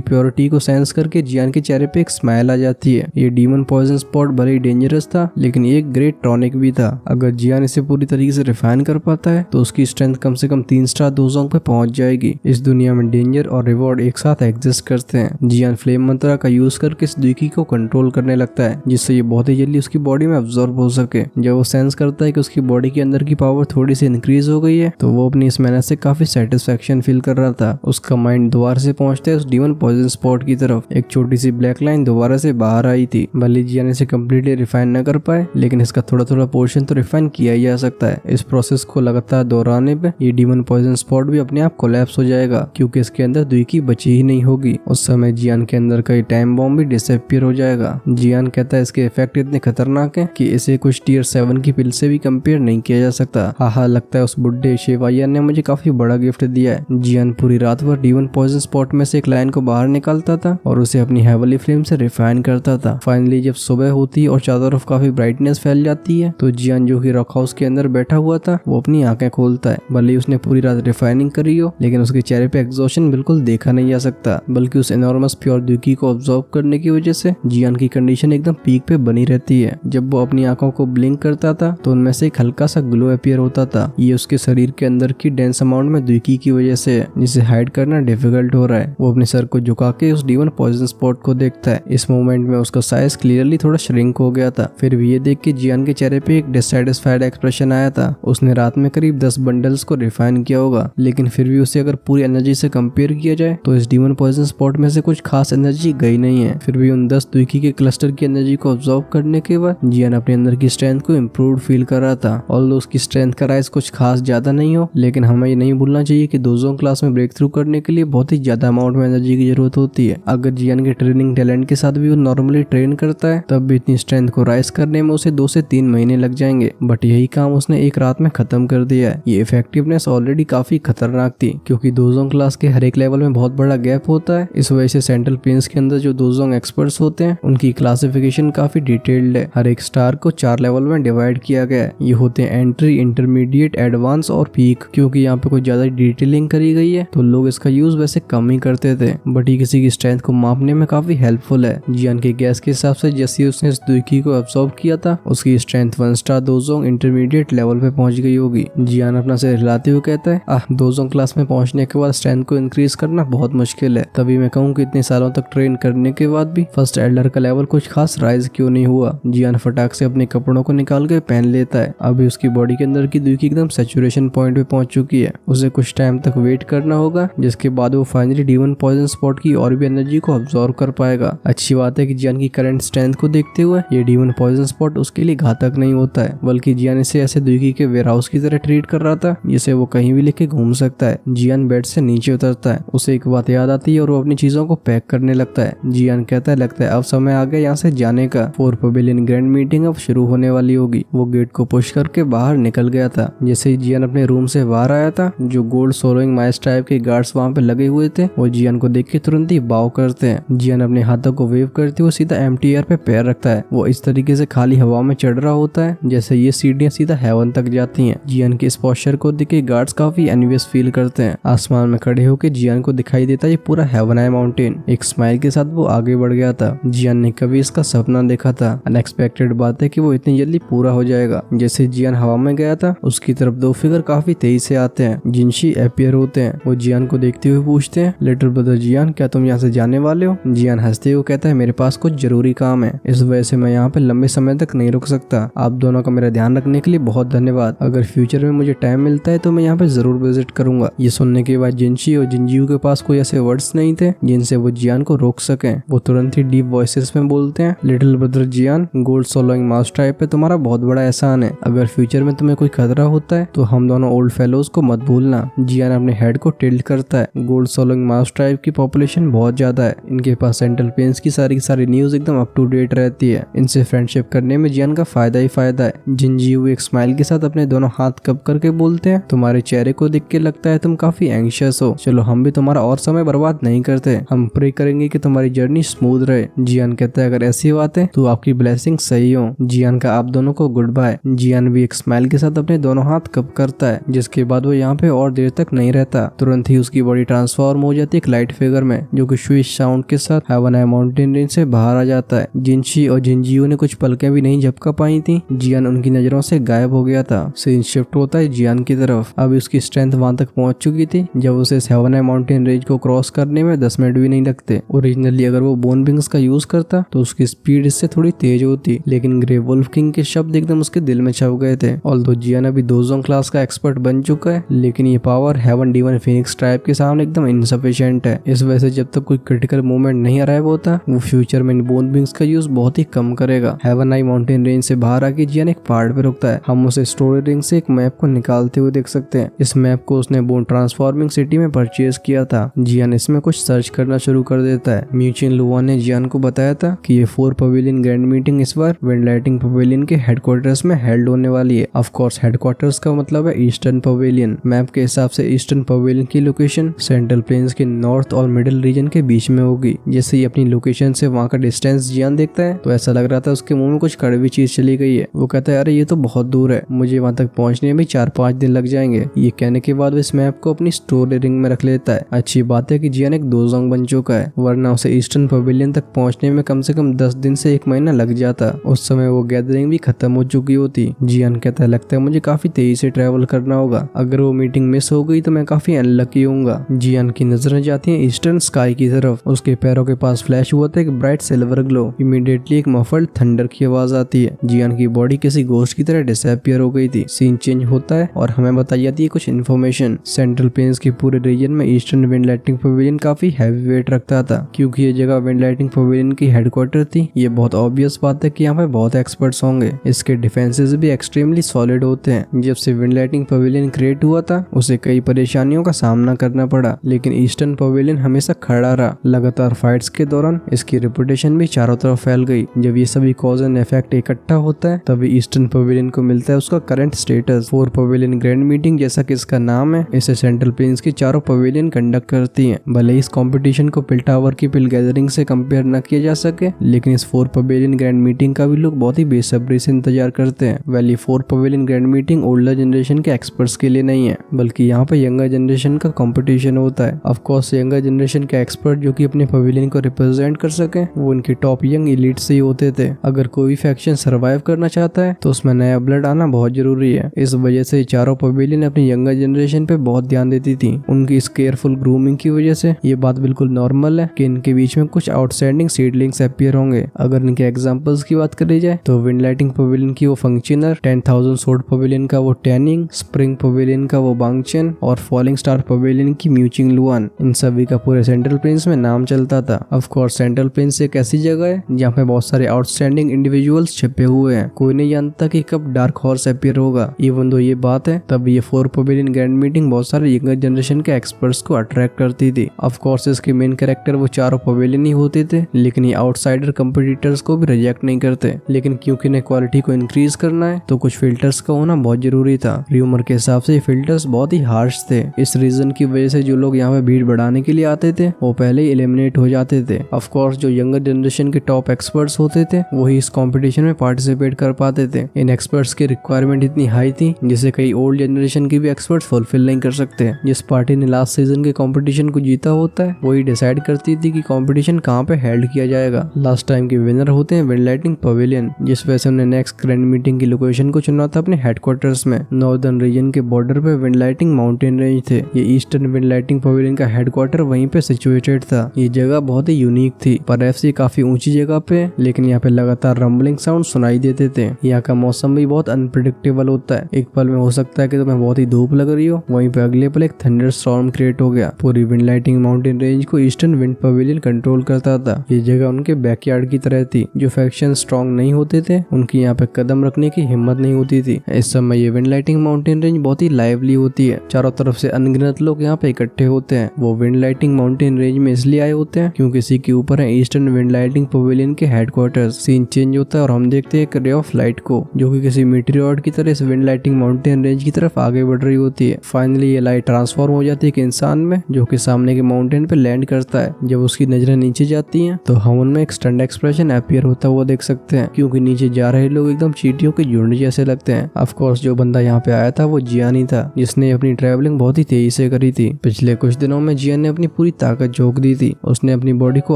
प्योरिटी को सेंस करके जियान के चेहरे पे एक स्माइल आ जाती है। ये डीमन पॉइजन स्पॉट भले ही डेंजरस था, लेकिन ये एक ग्रेट टॉनिक भी था। अगर जियान इसे पूरी तरीके से रिफाइन कर पाता है तो उसकी स्ट्रेंथ कम से कम 3 स्टार दोजोंग पे पहुंच जाएगी। इस दुनिया में डेंजर और रिवॉर्ड एक साथ एग्जिस्ट करते हैं। जियान फ्लेम मंत्रा का यूज करके इस दुकी को कंट्रोल करने लगता है, जिससे ये बहुत ही जल्दी उसकी बॉडी में अब्सॉर्ब हो सके। जब वो सेंस करता है कि उसकी बॉडी के अंदर की पावर थोड़ी सी इंक्रीज हो गई है, तो वो अपनी इस मेहनत से काफी सेटिस्फेक्शन फील कर रहा था। उसका माइंड दोबारा से पहुंचता है उस डीमन पॉइजन स्पॉट की तरफ। एक छोटी सी ब्लैक लाइन दोबारा से बाहर आई थी। भले जियान इसे कम्प्लीटली रिफाइन न कर पाए, लेकिन इसका थोड़ा थोड़ा पोर्शन तो रिफाइन किया ही जा सकता है। इस प्रोसेस को लगातार दोहराने पे ये डीमन पॉइजन स्पॉट भी अपने आप कोलैप्स हो जाएगा, क्योंकि इसके अंदर दुकी बची ही नहीं होगी। उस समय जियान के अंदर का टाइम बॉम्ब भी डिसअपीयर हो जाएगा। जियान कहता है इसके इफेक्ट इतने खतरनाक है कि इसे कुछ टियर 7 की पिल से भी कंपेयर नहीं किया जा सकता। हाहा, लगता है उस बुड्ढे शेवाइया ने मुझे काफी बड़ा गिफ्ट दिया है। जियान पूरी रात भर डीमन पॉइजन स्पॉट में से एक लाइन को बाहर निकालता था और उसे अपनी हेवली फ्लेम से रिफाइन करता था। फाइनली जब सुबह होती है और चारों तरफ काफी ब्राइटनेस फैल जाती है, तो जियान जो कि रॉक हाउस के अंदर बैठा हुआ था वो अपनी आंखें खोलता है। भले ही उसने पूरी रात रिफाइनिंग करी हो, लेकिन उसके चेहरे पे एग्जॉशन बिल्कुल देखा नहीं जा सकता, बल्कि उस एनॉर्मस प्योर दुकी को ऑब्जर्व करने की वजह से जियान की कंडीशन एकदम पीक पे बनी रहती है। जब वो अपनी आंखों को ब्लिंक करता था तो उनमें से एक हल्का सा ग्लो अपीयर होता था। ये उसके शरीर के अंदर की डेंस अमाउंट में दुकी की वजह से है, जिसे हाइड करना डिफिकल्ट हो रहा है। वो अपने सर को झुका के उस डीमन पॉइजन स्पॉट को देखता है। इस मोमेंट में उसका साइज क्लियरली थोड़ा श्रिंक हो गया था। फिर भी ये देख के जियान के चेहरे पे एक डिससैटिस्फाइड एक्सप्रेशन आया था। उसने रात में करीब 10 बंडल्स को रिफाइन किया होगा, लेकिन फिर भी उसे अगर पूरी एनर्जी से कंपेयर किया जाए तो इस डीमन पॉइजन स्पॉट में से कुछ खास एनर्जी गई नहीं है। फिर भी उन 10 दुकी के क्लस्टर की एनर्जी को ऑब्जर्व करने के बाद जियान अपने अंदर की स्ट्रेंथ को इम्प्रूव फील कर रहा था। ऑल्दो उसकी स्ट्रेंथ का राइज कुछ खास ज्यादा नहीं हो, लेकिन हमें ये नहीं भूलना चाहिए कि दोजोंग क्लास में ब्रेक थ्रू करने के लिए बहुत ही ज्यादा अमाउंट में एनर्जी की जरूरत होती है। अगर जियान के ट्रेनिंग टैलेंट के साथ भी वो नॉर्मली ट्रेन करता है, तब भी इतनी स्ट्रेंथ को राइज करने में उसे 2 से 3 महीने लग जाएंगे, बट यही काम उसने एक रात में खत्म कर दिया है। ये इफेक्टिवनेस ऑलरेडी काफी खतरनाक थी, क्योंकि दोजोंग क्लास के हर एक लेवल में बहुत बड़ा गैप होता है। इस वजह से सेंट्रल प्लेन्स के अंदर जो दोजोंग एक्सपर्ट्स होते हैं उनकी क्लासिफिकेशन काफी डिटेल्ड है। हर एक स्टार को 4 लेवल में डिवाइड किया गया है। ये होते हैं एंट्री, इंटरमीडिएट, एडवांस और पीक। क्योंकि यहाँ पे कोई ज्यादा डिटेलिंग करी गई है तो लोग इसका यूज वैसे कम ही करते थे, बट ये किसी की स्ट्रेंथ को मापने में काफी हेल्पफुल है। जियान के गैस के हिसाब से जैसे उसने इस दुकी को अब्सॉर्ब किया था, उसकी स्ट्रेंथ 1 स्टार दोजोंग इंटरमीडिएट लेवल पे पहुंच गई होगी। जियान अपना सिर हिलाते हुए कहता है, दोजोंग क्लास में पहुंचने के बाद स्ट्रेंथ को इंक्रीज करना बहुत मुश्किल है। तभी मैं कहूँ कि इतने सालों तक ट्रेन करने के बाद भी फर्स्ट एल्डर का लेवल कुछ खास राइज क्यों नहीं हुआ। जियान फटाक से अपने कपड़ों को निकाल के पहन लेता है। अभी उसकी बॉडी के अंदर की दुकी एकदम सैचुरेशन पॉइंट पे पहुंच चुकी है। उसे कुछ टाइम तक वेट करना होगा, जिसके बाद वो फाइनली डीमन पॉइजन स्पॉट की और भी एनर्जी को अब्सॉर्ब कर पाएगा। अच्छी बात है कि जियान की करंट स्ट्रेंथ को देखते हुए ये डीमन पॉइजन स्पॉट उसके लिए घातक नहीं होता है, बल्कि जियान इसे ऐसे दुकी के वेयरहाउस की तरह ट्रीट कर रहा था जिसे वो कहीं भी लेके घूम सकता है। जियान बेड से नीचे उतरता है। उसे एक बात याद आती है और वो अपनी चीजों को पैक करने लगता है। जियान कहता है, लगता है अब समय आ गया यहाँ से जाने का। 4 पवेलियन ग्रैंड मीटिंग अब शुरू होने वाली होगी। वो गेट को पुश करके बाहर निकल गया था। जैसे ही जियान अपने रूम से बाहर आया था, जो गोल्ड सोलोइंग माइस टाइप के गार्ड्स वहाँ पे लगे हुए थे वो जियान को देख के तुरंत ही बाव करते हैं। जियान अपने हाथों को वेव करते हुए सीधा एम्प्टी एयर पे पैर रखता है। वो इस तरीके से खाली हवा में चढ़ रहा होता है जैसे ये सीढ़ियां सीधा हेवन तक जाती हैं। जियान के इस पोस्चर को देख के गार्ड्स काफी एनवियस फील करते हैं। आसमान में खड़े होकर जियान को दिखाई देता है ये पूरा हेवन है माउंटेन। एक स्माइल के साथ वो आगे बढ़ गया था। जियान ने कभी इसका सपना देखा था। अनएक्सपेक्टेड बात है कि वो इतनी जल्दी पूरा हो जाएगा। जैसे जियान हवा में गया था, उसकी तरफ 2 फिगर काफी तेजी से आते हैं। जिनशी अपीयर होते हैं। वो जियान को देखते हुए पूछते हैं, लिटिल ब्रदर जियान, क्या तुम यहाँ से जाने वाले हो? जियान हंसते हुए कहता है, मेरे पास कुछ जरूरी काम है, इस वजह से मैं यहाँ पे लंबे समय तक नहीं रुक सकता। आप दोनों का मेरा ध्यान रखने के लिए बहुत धन्यवाद। अगर फ्यूचर में मुझे टाइम मिलता है तो मैं यहाँ पे जरूर विजिट करूंगा। ये सुनने के बाद जिनशी और जिनजीव के पास कोई ऐसे वर्ड्स नहीं थे जिनसे वो जियान को रोक सके। वो तुरंत ही डीप वॉइसेस में बोलते हैं, लिटिल ब्रदर जियान, गोल्ड सोलोइंग माउस ट्राइब पे तुम्हारा बहुत बड़ा एहसान है। अगर फ्यूचर में तुम्हें कोई खतरा होता है तो हम दोनों ओल्ड फेलोज को मत भूलना। जियान अपने हेड को टिल्ट करता है। गोल्ड सोलोइंग माउस ट्राइब की पॉपुलेशन बहुत ज्यादा है। इनके पास सेंट्रल प्लेन्स की सारी न्यूज एकदम अप टू डेट रहती है। इनसे फ्रेंडशिप करने में जियान का फायदा ही फायदा है। जिनजीव एक स्माइल के साथ अपने दोनों हाथ कप करके बोलते हैं, तुम्हारे चेहरे को देख के लगता है तुम काफी एंग्शियस हो। चलो हम भी तुम्हारा और समय बर्बाद नहीं करते, हम प्रे करेंगे कि तुम्हारी जर्नी स्मूथ रहे। जियान कहता है, अगर ऐसी बात है तो आपकी ब्लेसिंग सही हो। जियान का आप दोनों को गुड बाय। जियान भी एक स्माइल के साथ अपने दोनों हाथ कप करता है, जिसके बाद वो यहाँ यहाँ पे और देर तक नहीं रहता। तुरंत ही उसकी बॉडी ट्रांसफॉर्म हो जाती है एक लाइट फिगर में, जो कि स्विश साउंड के साथ हेवन आई माउंटेन रेंज से बाहर आ जाता है। जिनशी और जिनजियो ने कुछ पलकें भी नहीं झपका पाई थी। जियान उनकी नजरों से गायब हो गया था। सीन शिफ्ट होता है जियान की तरफ। अब उसकी स्ट्रेंथ वहां तक पहुंच चुकी थी जब उसे हेवन आई माउंटेन रेंज को क्रॉस करने में 10 मिनट भी नहीं लगते। ओरिजिनली अगर वो बोन विंग्स का यूज करता तो उसकी स्पीड इससे थोड़ी तेज होती, लेकिन ग्रे वुल्फ किंग के शब्द एकदम उसके दिल में छप गए थे। ऑल्दो जियान अभी दोजोंग क्लास का एक्सपर्ट बन चुका है, लेकिन ये power heaven demon phoenix tribe के सामने एकदम इनसफिशिएंट है। इस वजह से जब तक कोई क्रिटिकल मूवमेंट नहीं अराइव होता, वो फ्यूचर में इन बोन विंग्स का यूज बहुत ही कम करेगा। हेवन आई माउंटेन रेंज से बाहर आके जियान एक पहाड़ पे रुकता है। हम उसे स्टोरी रिंग से एक मैप को निकालते हुए देख सकते हैं। इस मैप को उसने बोन ट्रांसफॉर्मिंग सिटी में परचेज किया था। जियान इसमें कुछ सर्च करना शुरू कर देता है। म्यूचिन लुआन ने जियान को बताया था कि ये 4 पवेलियन ग्रैंड मीटिंग इस बार विंड लाइटिंग पवेलियन के हेडक्वार्टर्स में हेल्ड होने वाली है। ऑफ कोर्स हेडक्वार्टर्स का मतलब है ईस्टर्न पवेलियन। मैप के हिसाब से ईस्टर्न पवेलियन की लोकेशन सेंट्रल प्लेन्स के नॉर्थ और मिडिल रीजन के बीच में होगी। जैसे ही अपनी लोकेशन से वहाँ का डिस्टेंस जियान देखता है तो ऐसा लग रहा था उसके मुंह में कुछ कड़वी चीज चली गई है। वो कहता है अरे ये तो बहुत दूर है, मुझे वहाँ तक पहुँचने में 4-5 दिन लग जाएंगे। ये कहने के बाद वो इस मैप को अपनी स्टोरी रिंग में रख लेता है। अच्छी बात है कि जियान एक दोजोंग बन चुका है, वरना उसे ईस्टर्न पवेलियन तक पहुँचने में कम से कम 10 दिन से 1 महीना लग जाता। उस समय वो गैदरिंग भी खत्म हो चुकी होती। जियान कहता है लगता है मुझे काफी तेजी से ट्रैवल करना होगा, अगर वो मीटिंग मिस हो गई तो मैं काफी अनलकी होऊंगा। जियान की नजरें जाती हैं ईस्टर्न स्काई की तरफ। उसके पैरों के पास फ्लैश हुआ था एक ब्राइट सिल्वर ग्लो। इमीडिएटली एक मफल्ड थंडर की आवाज आती है। जियान की बॉडी किसी घोस्ट की तरह डिसअपियर हो गई थी। सीन चेंज होता है और हमें बताई जाती है कुछ इन्फॉर्मेशन। सेंट्रल प्लेन्स के पूरे रीजन में ईस्टर्न विंड लाइटिंग पवेलियन काफी हैवी वेट रखता था, क्योंकि ये जगह विंड लाइटिंग पवेलियन की हेडक्वार्टर थी। ये बहुत ऑब्वियस बात है कि यहाँ पे बहुत एक्सपर्ट्स होंगे। इसके डिफेंसेस भी एक्सट्रीमली सॉलिड होते हैं। जब से विंड लाइटिंग पवेलियन क्रिएट हुआ था उसे कई परेशानियों का सामना करना पड़ा, लेकिन ईस्टर्न पवेलियन हमेशा खड़ा रहा। लगातार फाइट्स के दौरान इसकी रेपुटेशन भी चारों तरफ फैल गई। जब ये सभी कॉज एंड इफेक्ट इकट्ठा होता है तभी ईस्टर्न पवेलियन को मिलता है उसका current status. 4 pavilion grand meeting, जैसा कि इसका नाम है, इसे सेंट्रल प्लेन्स की चारों पवेलियन कंडक्ट करती हैं। भले ही इस कंपटीशन को पिल टावर की पिल गैदरिंग से कंपेयर न किया जा सके, लेकिन इस 4 पवेलियन ग्रैंड मीटिंग का भी लोग बहुत ही बेसब्री से इंतजार करते हैं। Valley 4 pavilion grand meeting older generation के एक्सपर्ट्स के लिए नहीं है, बल्कि यहाँ पे यंगर जनरेशन का कंपटीशन होता है। ऑफ कोर्स यंगर जनरेशन के एक्सपर्ट जो कि अपने पवेलियन को रिप्रेजेंट कर सके वो उनके टॉप यंग एलीट से ही होते थे। अगर कोई फैक्शन सर्वाइव करना चाहता है तो उसमें नया ब्लड आना बहुत जरूरी है। इस वजह से चारों पवेलियन अपनी यंगर जनरेशन पे बहुत ध्यान देती थी। उनकी इस केयरफुल ग्रूमिंग की वजह से ये बात बिल्कुल नॉर्मल है कि इनके बीच में कुछ आउटस्टैंडिंग सीडलिंग्स अपीयर होंगे। अगर इनके एग्जांपल्स की बात करी जाए तो विंड लाइटिंग पवेलियन की वो फंक्शनर, 10,000 सोर्ड पवेलियन का वो टैनिंग, स्प्रिंग पवेलियन का वो बांगचेन और फॉलिंग स्टार पवेलियन की म्यूचिंग लुआन, इन सभी का पूरे सेंट्रल प्लेन्स में नाम चलता था। ऑफ कोर्स सेंट्रल प्लेन्स एक ऐसी जगह है जहाँ पे बहुत सारे आउटस्टैंडिंग इंडिविजुअल्स छिपे हुए हैं। कोई नहीं जानता कि कब डार्क हॉर्स अपीयर होगा। इवन दो ये बात है, तब ये 4 पवेलियन ग्रैंड मीटिंग बहुत सारे यंगर जनरेशन के एक्सपर्ट्स को अट्रैक्ट करती थी। ऑफ कोर्स इसके मेन कैरेक्टर वो चारों पवेलियन ही होते थे, लेकिन ये आउटसाइडर कंपटीटर्स को भी रिजेक्ट नहीं करते। लेकिन क्योंकि इन्हें क्वालिटी को इंक्रीज करना है तो कुछ फिल्टर्स का होना बहुत जरूरी था। र्यूमर के हिसाब से ये फिल्टर्स बहुत ही हार्श थे। इस रीजन की वजह से जो लोग यहाँ पे भीड़ बढ़ाने के लिए आते थे वो पहले ही एलिमिनेट हो जाते थे। ऑफ कोर्स जो यंगर जनरेशन के टॉप एक्सपर्ट्स होते थे वही इस कंपटीशन में पार्टिसिपेट कर पाते थे। इन एक्सपर्ट्स की रिक्वायरमेंट इतनी हाई थी जिसे कई ओल्ड जनरेशन के भी एक्सपर्ट्स फुलफिल नहीं कर सकते। जिस पार्टी ने लास्ट सीजन के कंपटीशन को जीता होता है वही डिसाइड करती थी कि कंपटीशन कहाँ पे हेल्ड किया जाएगा। लास्ट टाइम के विनर होते हैं विंड लाइटिंग पवेलियन, जिस वजह से उन्हें नेक्स्ट ग्रैंड मीटिंग की लोकेशन को चुना था अपने हेडक्वार्टर्स में। नॉर्दर्न रीजन के बॉर्डर पे विंड लाइटिंग माउंटेन रेंज थे। ये ईस्टर्न विंड लाइटिंग पवेलियन का हेडक्वार्टर वहीं पे सिचुएटेड था। ये जगह बहुत ही यूनिक थी, पर ऐसी काफी ऊंची जगह पे, लेकिन यहाँ पे लगातार रंबलिंग साउंड सुनाई देते थे। यहाँ का मौसम भी बहुत अनप्रिडिक्टेबल होता है। एक पल में हो सकता है कि तुम्हें बहुत ही धूप लग रही हो, वहीं पे अगले पल एक थंडर स्टॉर्म क्रिएट हो गया। पूरी विंड लाइटिंग माउंटेन रेंज को ईस्टर्न विंड पवेलियन कंट्रोल करता था। ये जगह उनके बैकयार्ड की तरह थी। जो फैक्शन स्ट्रॉन्ग नहीं होते थे उनकी यहाँ पे कदम रखने की हिम्मत नहीं होती थी। इस समय ये विंड लाइटिंग माउंटेन रेंज बहुत ही लाइवली होती है। चारों तरफ से अनगिनत लोग यहाँ पे इकट्ठे होते हैं। वो विंड लाइटिंग माउंटेन रेंज में इसलिए आए होते हैं क्योंकि इसी के ऊपर है ईस्टर्न विंड लाइटिंग पवेलियन के हेडक्वार्टर्स। सीन चेंज होता है और हम देखते हैं एक रे ऑफ लाइट को जो कि किसी मीटियोर की तरह इस विंड लाइटिंग माउंटेन रेंज की तरफ आगे बढ़ रही होती है। फाइनली ये लाइट ट्रांसफॉर्म हो जाती है एक इंसान में जो कि सामने के माउंटेन पे लैंड करता है। जब उसकी नजरें नीचे जाती हैं तो हम उनमें एक स्टन्ड एक्सप्रेशन अपीयर होता हुआ देख सकते हैं, क्योंकि नीचे जा रहे लोग एकदम चींटियों के झुंड जैसे लगते हैं। ऑफ कोर्स जो बंदा यहाँ पे आया था वो जियान ही था। जिसने अपनी ट्रैवलिंग बहुत ही तेजी से करी थी। पिछले कुछ दिनों में जियान ने अपनी पूरी ताकत झोंक दी थी। उसने अपनी बॉडी को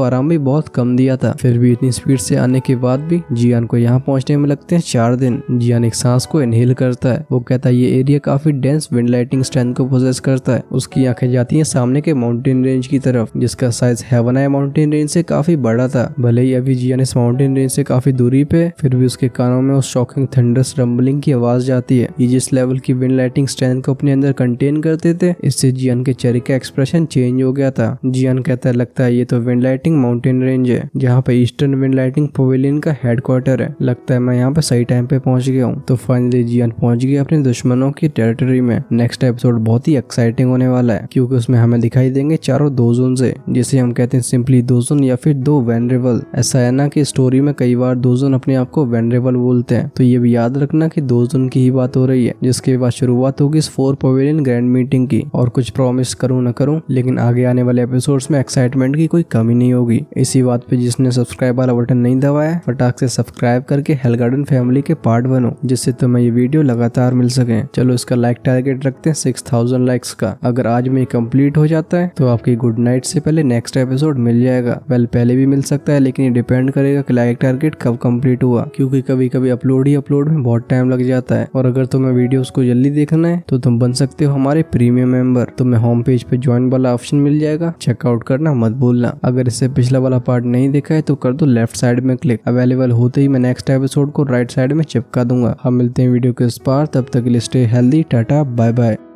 आराम भी बहुत कम दिया था। फिर भी इतनी स्पीड से आने के बाद भी जियान को यहाँ पहुंचने में लगते हैं 4 दिन। जियान एक सांस को इनहेल करता है। वो कहता है ये एरिया काफी डेंस विंड लाइटिंग स्ट्रेंथ को पोजेस करता है। उसकी आंखें जाती हैं सामने के माउंटेन रेंज की तरफ, जिसका साइज हेवनाया माउंटेन रेंज से काफी बड़ा था। भले ही अभी जियान इस माउंटेन रेंज से काफी दूरी पे, फिर भी उसके कानों में उस शॉकिंग थंडरस रंबलिंग की आवाज जाती है। ये जिस लेवल की विंड लाइटिंग स्ट्रेंथ को अपने अंदर कंटेन करते थे, इससे जियान के चेहरे का एक्सप्रेशन चेंज हो गया था। जियान कहता है लगता है ये तो विंड लाइटिंग माउंटेन रेंज है, जहाँ पे ईस्टर्न विंड लाइटिंग पवेलियन का हेडक्वार्टर है। लगता है मैं यहाँ पे सही टाइम पे पहुंच गया हूँ। तो फाइनली जियान पहुंच गया अपने दुश्मनों की टेरिटरी में। नेक्स्ट एपिसोड बहुत ही एक्साइटिंग होने वाला है, क्योंकि उसमें हमें दिखाई देंगे चारों दोजोन से, जिसे हम कहते हैं सिंपली दोजोन या फिर दो वेनरेबल। ऐसा है ना कि स्टोरी में कई बार दोजोन अपने आप को वेनरेबल बोलते हैं, तो ये भी याद रखना कि दोजोन की ही बात हो रही है। जिसके बाद शुरुआत होगी इस 4 पवेलियन ग्रैंड मीटिंग की। और कुछ प्रॉमिस करूं न करूं, लेकिन आगे आने वाले एपिसोड्स में एक्साइटमेंट की कोई कमी नहीं होगी। इसी बात पे जिसने सब्सक्राइब वाला बटन नहीं दबाया, फटाक से सब्सक्राइब करके हेल गार्डन फैमिली के पार्ट बनो, जिससे तुम्हें ये वीडियो लगातार मिल सके। चलो इसका लाइक टारगेट रखते हैं 6000 लाइक्स का। अगर आज में कंप्लीट हो जाता है तो आपकी गुड नाइट से पहले नेक्स्ट एपिसोड मिल जाएगा। वेल पहले भी मिल सकता है, लेकिन ये डिपेंड करेगा कि लाइक टारगेट कब कंप्लीट हुआ, क्योंकि कभी कभी अपलोड में बहुत टाइम लग जाता है। और अगर तुम्हें वीडियोस को जल्दी देखना है तो तुम बन सकते हो हमारे प्रीमियम मेंबर। तुम्हें होम पेज पे ज्वाइन वाला ऑप्शन मिल जाएगा, चेकआउट करना मत भूलना। अगर इससे पिछला वाला पार्ट नहीं देखा है तो कर दो लेफ्ट साइड में क्लिक। अवेलेबल होते ही मैं नेक्स्ट एपिसोड को राइट साइड में चिपका दूंगा। हम मिलते हैं वीडियो के इस पार, तब तक के लिए stay healthy, tata bye bye.